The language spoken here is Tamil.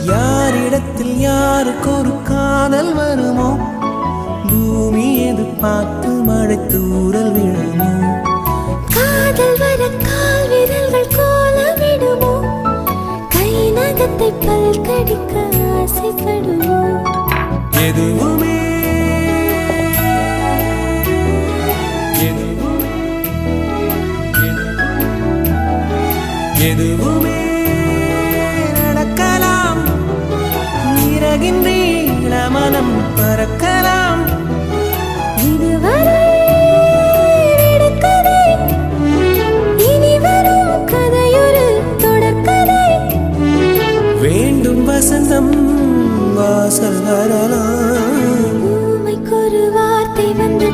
யாரிடத்தில் யாருக்கு ஒரு காதல் வருமோ பூமி எதிர்பார்த்து மழை தூறல் விழுமோ காதல் வர கால் விரல்கள் கோலமிடுமோ கை நகத்தை பல் கடிக்க ஆசைப்படுமோ எதுவுமே எதுவுமே நடக்கலாம் நிறகின்ற மனம் பறக்கலாம் இதுவரை விடுகதை இனி வரும் கதையொரு தொடர்கதை வேண்டும் வசந்தம் வாசல் வரலாம் ஊமைக்கொரு வார்த்தை வந்து